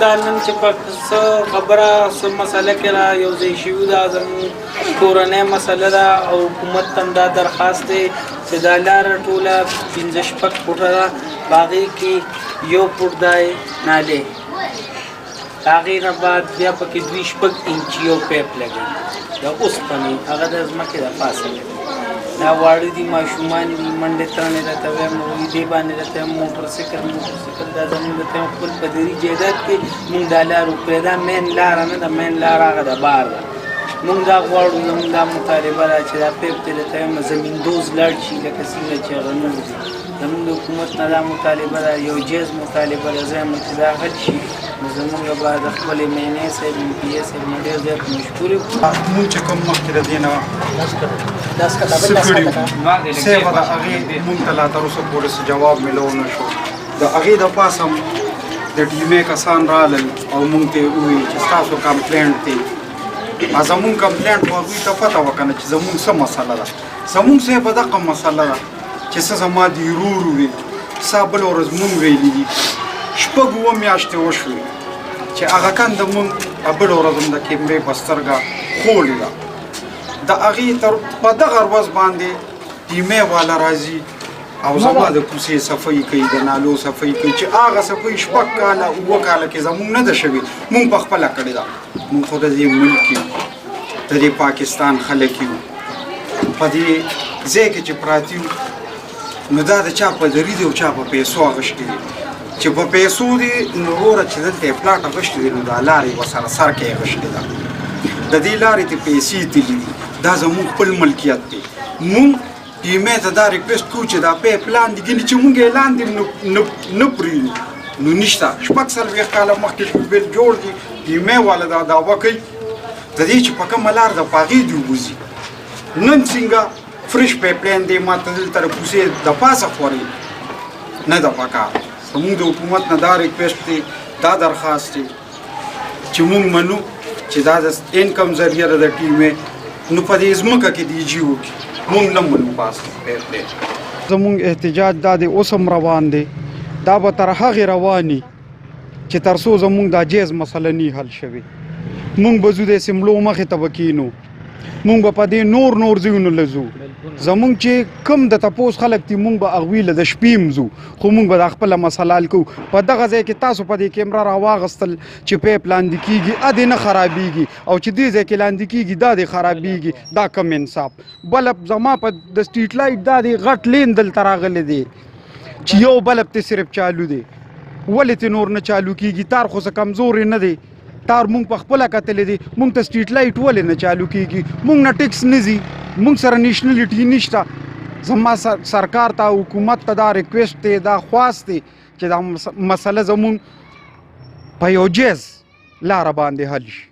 دا نن چې په څه خبره څه مسله کې را یو ځای شوي دا زموږ کورنۍ مسله ده او حکومت ته دا درخواست دی چې دا لاره ټوله 15 فوټه ده په هغې کې یو فوټ دی نالې د هغې نه بعد بیا پکې 2 انچي یو پیپ لګوي د اوسپنې هغه د ځمکې د پاسه لګوي دا واړه دي ماشومان دي منډې ترنې راته وایم وایي دې باندې راته وایم موټرسایکل دا زموږ د خپل په دري جایداد کې مونږ دا لار وکړې دا مین لاره نه ده مین لاره هغه د بار ده مونږ دا غواړو زموږ دا مطالبه ده چې دا پیپ ته راته وایم زمیندوز لاړ شي لکه څنګه چې هغه نور دي زموږ د حکومت نه دا مطالبه ده یو جایز مطالبه ده زه یم چې دا حل شي نو زموږ به د خپلې مینې صاحب ایم پي اے صاحب نه ډېر زیات مشکور یو مونږ چې کوم مخکې د دې نه څه کړي صاحب د هغې مونږ ته لا تر اوسه پورې څه جواب میلو نه شو د هغې د پاسه د ټیمې کسان رالل او مونږ ته یې وویل چې ستاسو کمپلینټ دی زمونږ کمپلینټ خو هغوی ته پته وه که نه چې زمونږ څه مسله ده زمونږ صاحب دغه مسله ده چې څه زما د ورور وي سا بله ورځ مونږ ویلي دي 6 میاشتې وشوې چې هغه کنده مونږ بله ورځ هم د کیمرې په سترګه خولې ده د هغې په دغه ورځ باندې ټیمې والا راځي او زما د کوڅې صفایي کوي د نالو صفایي کوي چې هغه صفایي 6 کاله 7 کاله کې زمونږ نه ده شوې مونږ په خپله کړې ده مونږ خو د دې ملک یو د دې پاکستان خلک یو په دې ځای کې چې پراته یو نو دا د چا په ذري دی او چا په پیسو اغوښتي دي چې په پیسو دي نو وروره چې دلته یې پلاټ اغوښتي دي نو دا لارې ورسره سر کې یې اغوښتې ده د دې لارې ته پیسې تللي دي دا زموږ خپل ملکیت دی مونږ ټیمې ته دا ریکویسټ کوو چې دا پیپ لاندې ګینې چې مونږ یې لاندې نه پرېږدو نو نشته 40 کاله مخکې بیل جوړ دي ټیمې والا دا دعوه کوي د دې چې په کومه لار ده په هغې دې ووځي نن څنګه فرش پیپ لاین دی ما ته دلته د کوڅې د پاسه خوري نه ده پکار زموږ د حکومت نه دا ریکویسټ دی دا درخواست دی چې مونږ منو چې دا د انکم ذریعه ده د ټیمې نو په دې ځمکه کې دی جي وکړي مونږ نه منو پاس پیپ لاین زموږ احتجاج دا دی اوس هم روان دی دا به تر هغې رواني چې تر څو زموږ دا جایز مسله نه حل شوې مونږ به ځو داسې مړو مخې ته به کینو مونږ به په دې نور ځایونو له ځو زمونږ چې کوم د تپوس خلک دي مونږ به هغوی له د شپې هم ځو خو مونږ به دا خپله مسله حل کوو په دغه ځای کې تاسو په دې کیمره راواغستل چې پیپ لاندې کېږي دې نه خرابېږي او چې دې ځای کې لاندې کېږي دا دې خرابېږي دا کم انصاف بلب زما په د سټریټ لایټ دا دې غټ لین دلته راغلی دی چې یو بلب ته صرف چالو دی ولې ته نور نه چالو کېږي تار خو څه کمزورې نه دی تار مونږ په خپله کتلی دی مونږ ته سټریټ لایټ ولې نه چالو کېږي مونږ نه ټیکس نه ځي مونږ سره نیشنلټي نشته زما سرکار ته حکومت ته دا ریکویسټ دی دا خواست دی چې دا مسله زمونږ په یو جایز لاره باندې حل شي